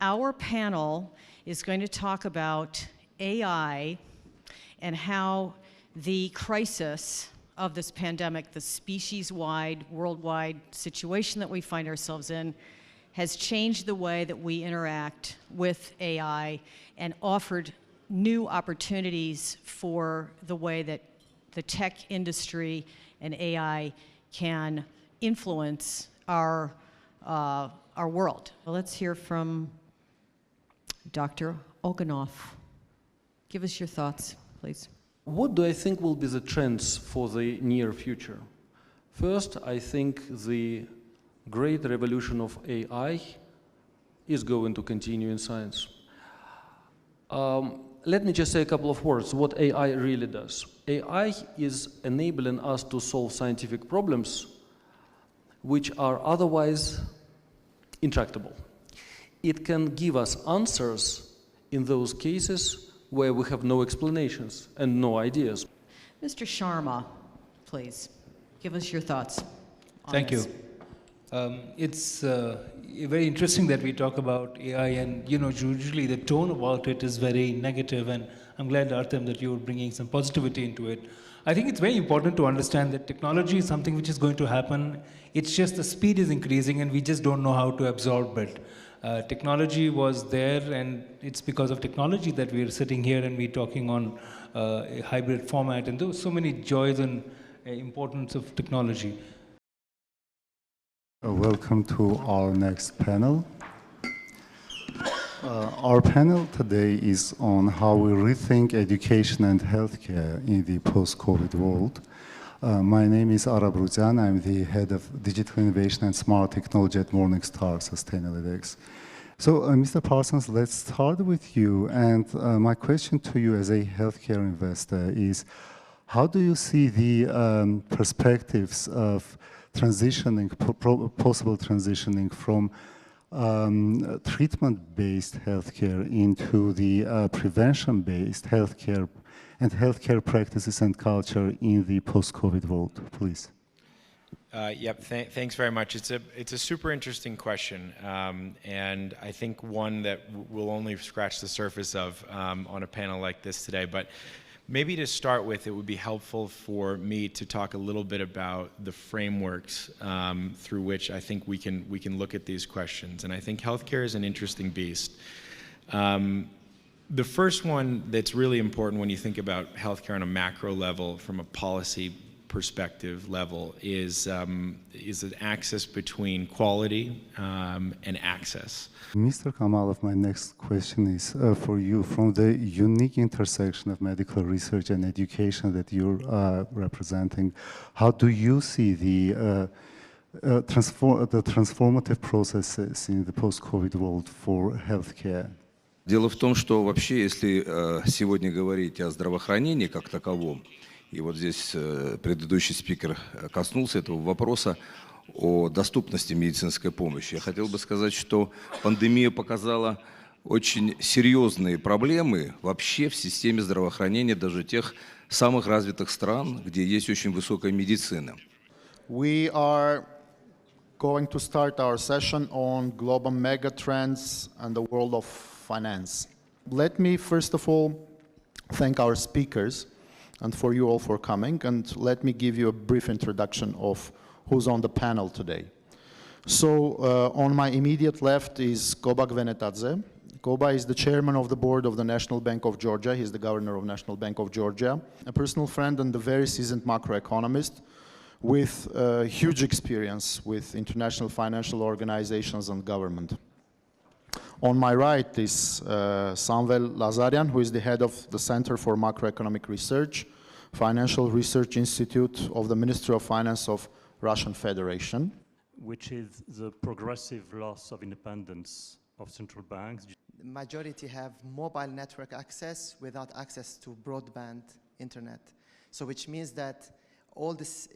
our panel is going to talk about AI and how the crisis of this pandemic, the species-wide, worldwide situation that we find ourselves in, has changed the way that we interact with AI and offered new opportunities for the way that the tech industry and AI can influence our world. Well, let's hear from Dr. Oganov. Give us your thoughts, please. What do I think will be the trends for the near future? First, I think the great revolution of AI is going to continue in science. Let me just say a couple of words what AI really does. AI is enabling us to solve scientific problems which are otherwise intractable. It can give us answers in those cases where we have no explanations and no ideas. Mr. Sharma, please, give us your thoughts on Thank this. you. It's very interesting that we talk about AI, and usually the tone about it is very negative, and I'm glad, Artem, that you're bringing some positivity into it. I think it's very important to understand that technology is something which is going to happen. It's just the speed is increasing and we just don't know how to absorb it. Technology was there, and it's because of technology that we're sitting here and we're talking on a hybrid format, and there were so many joys and importance of technology. Welcome to our next panel. Our panel today is on how we rethink education and healthcare in the post-COVID world. My name is Ara Bruzyan. I'm the head of digital innovation and smart technology at Morningstar Sustainalytics. So, Mr. Parsons, let's start with you. And my question to you as a healthcare investor is, how do you see the perspectives of transitioning, possible transitioning from treatment-based healthcare into the prevention-based healthcare and healthcare practices and culture in the post-COVID world, please? Yep, thanks very much. It's a super interesting question, and I think one that we'll only scratch the surface of on a panel like this today. But maybe to start with, it would be helpful for me to talk a little bit about the frameworks through which I think we can look at these questions. And I think healthcare is an interesting beast. The first one that's really important when you think about healthcare on a macro level, from a policy perspective level, is an axis between quality and access. Mr. Kamalov, my next question is for you. From the unique intersection of medical research and education that you're representing, how do you see the transformative processes in the post-COVID world for healthcare? Дело в том, что вообще, если сегодня говорить о здравоохранении как таковом, и вот здесь предыдущий спикер коснулся этого вопроса о доступности медицинской помощи, я хотел бы сказать, что пандемия показала очень серьезные проблемы вообще в системе здравоохранения даже тех самых развитых стран, где есть очень высокая медицина. We are going to start our session on global megatrends and the world of finance. Let me first of all thank our speakers and for you all for coming, and let me give you a brief introduction of who's on the panel today. So on my immediate left is Goba Gvenetadze. Goba is the chairman of the board of the National Bank of Georgia. He's the governor of National Bank of Georgia, a personal friend and a very seasoned macroeconomist with huge experience with international financial organizations and government. On my right is Samvel Lazaryan, who is the head of the Center for Macroeconomic Research, Financial Research Institute of the Ministry of Finance of Russian Federation. Which is the progressive loss of independence of central banks. The majority have mobile network access without access to broadband internet. So which means that all this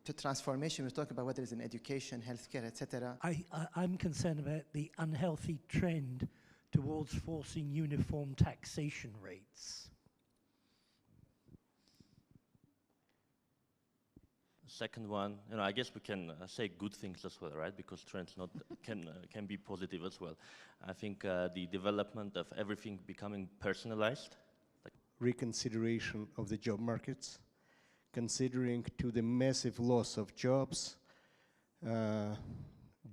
the transformation we're talking about, whether it's in education, healthcare, etc. I'm concerned about the unhealthy trend towards forcing uniform taxation rates. second one, I guess we can say good things as well, right? Because trends can be positive as well. I think the development of everything becoming personalized. Reconsideration of the job markets, considering to the massive loss of jobs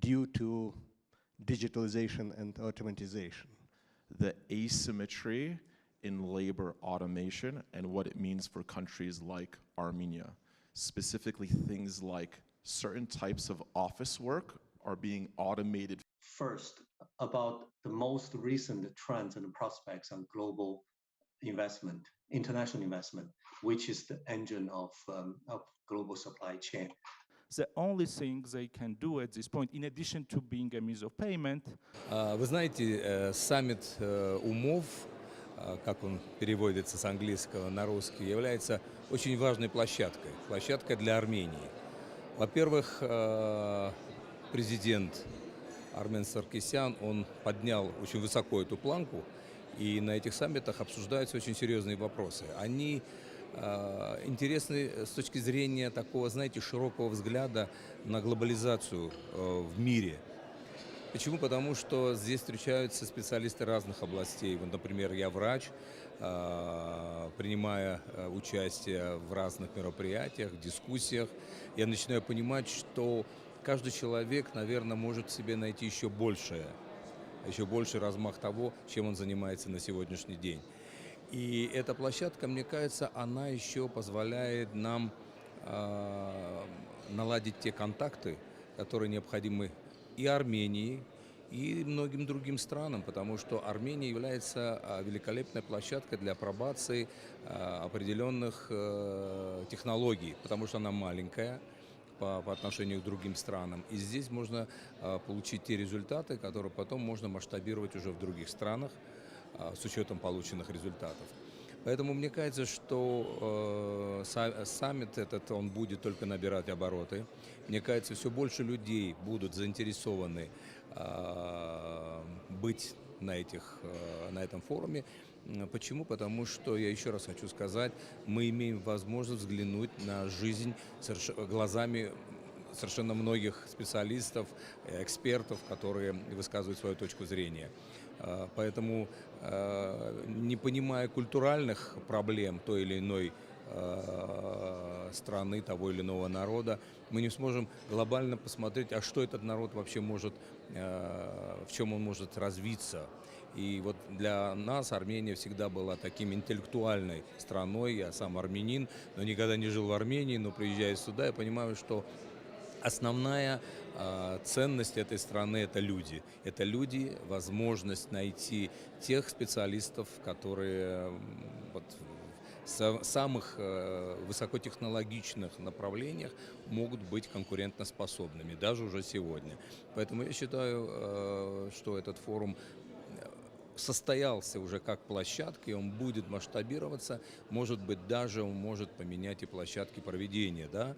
due to digitalization and automatization. The asymmetry in labor automation and what it means for countries like Armenia. Specifically, things like certain types of office work are being automated. First, about the most recent trends and prospects on global investment, international investment, which is the engine of global supply chain. The only thing they can do at this point, in addition to being a means of payment. Вы знаете, саммит умов, как он переводится с английского на русский, является очень важной площадкой для Армении. Во-первых, президент Армен Саркисян, он поднял очень высоко эту планку, и на этих саммитах обсуждаются очень серьезные вопросы. Они интересны с точки зрения такого, знаете, широкого взгляда на глобализацию в мире. Почему? Потому что здесь встречаются специалисты разных областей. Вот, например, я врач, принимая участие в разных мероприятиях, дискуссиях, я начинаю понимать, что каждый человек, наверное, может в себе найти еще больший размах того, чем он занимается на сегодняшний день. И эта площадка, мне кажется, она еще позволяет нам наладить те контакты, которые необходимы и Армении, и многим другим странам, потому что Армения является великолепной площадкой для апробации определенных технологий, потому что она маленькая по отношению к другим странам. И здесь можно получить те результаты, которые потом можно масштабировать уже в других странах с учетом полученных результатов. Поэтому мне кажется, что саммит этот, он будет только набирать обороты. Мне кажется, все больше людей будут заинтересованы быть на этом форуме. Почему? Потому что, я еще раз хочу сказать, мы имеем возможность взглянуть на жизнь глазами совершенно многих специалистов, экспертов, которые высказывают свою точку зрения. Поэтому, не понимая культуральных проблем той или иной страны, того или иного народа, мы не сможем глобально посмотреть, а что этот народ вообще может, в чем он может развиться. И вот для нас Армения всегда была таким интеллектуальной страной. Я сам армянин, но никогда не жил в Армении, но приезжая сюда, я понимаю, что основная ценность этой страны – это люди. Это люди, возможность найти тех специалистов, которые в самых высокотехнологичных направлениях могут быть конкурентоспособными, даже уже сегодня. Поэтому я считаю, что этот форум состоялся уже как площадка, и он будет масштабироваться. Может быть, даже он может поменять и площадки проведения. Да?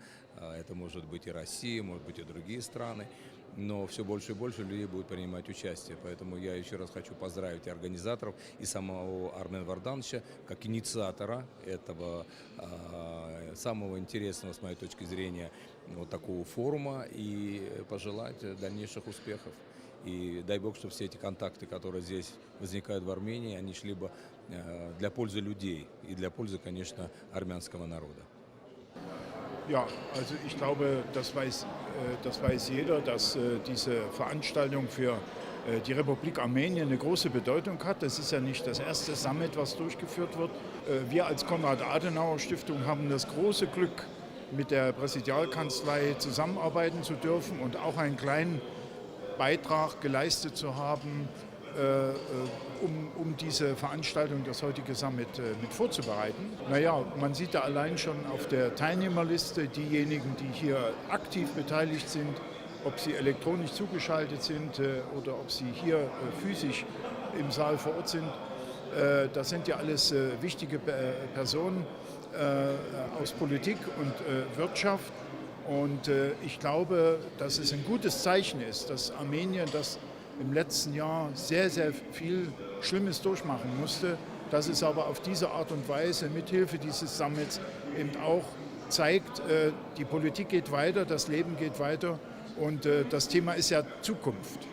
Это может быть и Россия, может быть и другие страны. Но все больше и больше людей будут принимать участие. Поэтому я еще раз хочу поздравить и организаторов, и самого Армена Вардановича, как инициатора этого самого интересного, с моей точки зрения, вот такого форума, и пожелать дальнейших успехов. И дай Бог, чтобы все эти контакты, которые здесь возникают в Армении, они шли бы для пользы людей и для пользы, конечно, армянского народа. Ja, also ich glaube, das weiß jeder, dass diese Veranstaltung für die Republik Armenien eine große Bedeutung hat. Das ist ja nicht das erste Summit, was durchgeführt wird. Wir als Konrad-Adenauer-Stiftung haben das große Glück, mit der Präsidialkanzlei zusammenarbeiten zu dürfen und auch einen kleinen Beitrag geleistet zu haben, um diese Veranstaltung, das heutige Summit, mit vorzubereiten. Naja, man sieht da allein schon auf der Teilnehmerliste diejenigen, die hier aktiv beteiligt sind, ob sie elektronisch zugeschaltet sind oder ob sie hier physisch im Saal vor Ort sind. Das sind ja alles wichtige Personen aus Politik und Wirtschaft. Und ich glaube, dass es ein gutes Zeichen ist, dass Armenien das im letzten Jahr sehr, sehr viel Schlimmes durchmachen musste, dass es aber auf diese Art und Weise mithilfe dieses Summits eben auch zeigt, die Politik geht weiter, das Leben geht weiter und das Thema ist ja Zukunft.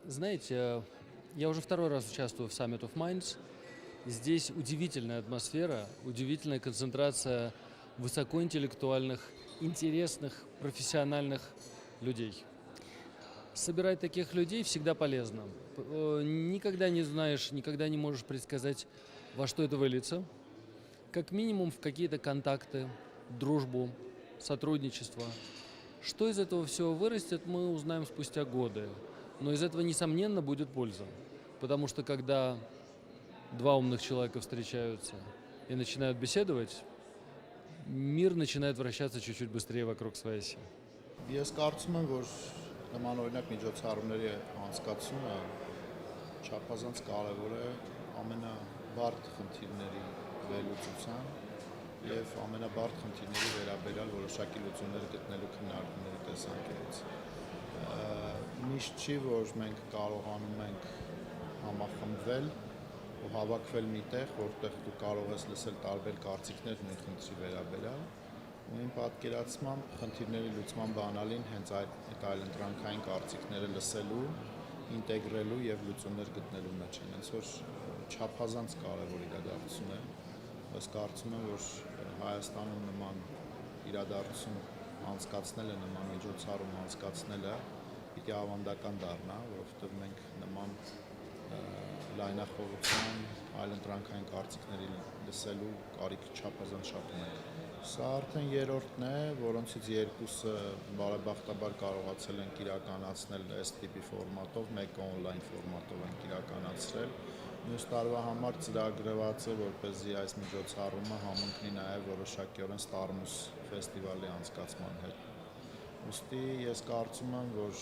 Знаете, я уже второй раз участвую в Summit of Minds. Здесь удивительная атмосфера, удивительная концентрация высокоинтеллектуальных, интересных, профессиональных людей. Собирать таких людей всегда полезно. Никогда не знаешь, никогда не можешь предсказать, во что это выльется. Как минимум в какие-то контакты, дружбу, сотрудничество. Что из этого всего вырастет, мы узнаем спустя годы. Но из этого, несомненно, будет польза. Потому что когда два умных человека встречаются и начинают беседовать, мир начинает вращаться чуть-чуть быстрее вокруг своей оси. Ես կարծում եմ, որ նման օրինակ միջոցառումների անցկացումը չափազանց կարևոր է ամենաբարդ խնդիրների վերլուծության եւ ամենաբարդ խնդիրների վերաբերյալ որոշակի լուծումներ գտնելու քննարկումների տեսանկյունից։ Միշտ չի, որ մենք կարողանում ենք համախմբվել ու հավաքվել միտեղ, որտեղ դու կարող ես լսել տարբեր կարծիքներ նույն խնդրի վերաբերյալ, ու իմ պատկերացմամբ խնդիրների լուծման բանալին հենց այդ այլընտրանքային կարծիքները լսելու, ինտեգրելու եւ լուծումներ գտնելու մեջ են։ Հենց որ չափազանց կարևոր իրադարձություն է, բայց կարծում եմ, որ Հայաստանում նման իրադարձություն անցկացնելը, նման միջոցառում անցկացնելը պիտի ավանդական դառնա, որովհետեւ մենք նման լայնախոհության, այլընտրանքային կարծիքների լսելու կարիք չափազանց շատ ունենք։ Սա արդեն երրորդն է, որոնցից երկուսը բարեբախտաբար կարողացել ենք իրականացնել այս տիպի ֆորմատով, մեկը օնլայն ֆորմատով ենք իրականացրել։ Մյուս տարվա համար ծրագրված է, որպեսզի այս միջոցառումը համընկնի նաև որոշակիորեն Ստարմուս ֆեստիվալի անցկացման հետ։ Ուստի ես կարծում եմ, որ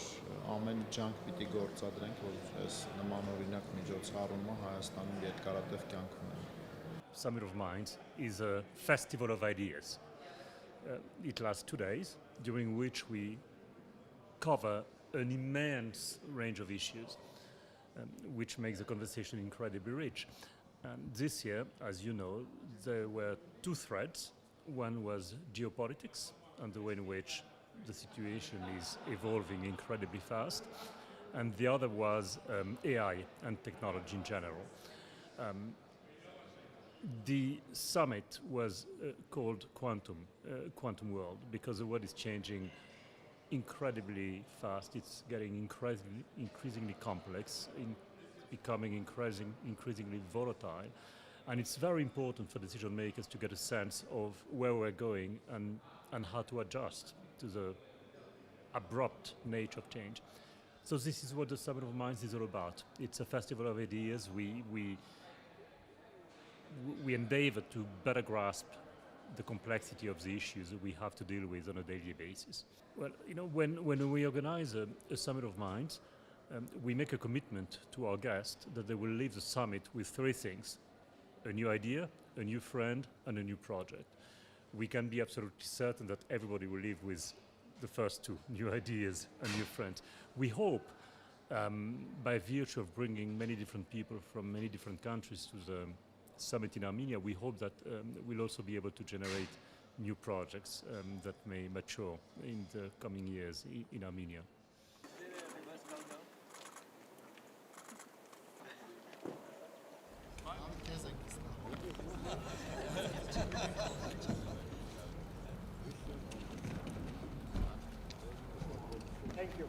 ամեն ջանք պիտի գործադրենք, որ այս նմանօրինակ միջոցառումը Հայաստանում երկարատև կյանք ունենա։ Summit of Minds is a festival of ideas. It lasts 2 days, during which we cover an immense range of issues, which makes the conversation incredibly rich. This year, as you know, there were 2 threads. One was geopolitics, and the way in which the situation is evolving incredibly fast, and the other was AI and technology in general. The summit was called Quantum World, because the world is changing incredibly fast. It's getting increasingly complex, becoming increasingly volatile, and it's very important for decision makers to get a sense of where we're going and how to adjust to the abrupt nature of change. So this is what the Summit of Minds is all about. It's a festival of ideas. We endeavor to better grasp the complexity of the issues that we have to deal with on a daily basis. Well, you know, when we organize a Summit of Minds, we make a commitment to our guests that they will leave the summit with 3 things: a new idea, a new friend, and a new project. We can be absolutely certain that everybody will leave with the first 2, new ideas and new friends. We hope, by virtue of bringing many different people from many different countries to the summit in Armenia, we hope that we'll also be able to generate new projects that may mature in the coming years in Armenia. Thank you.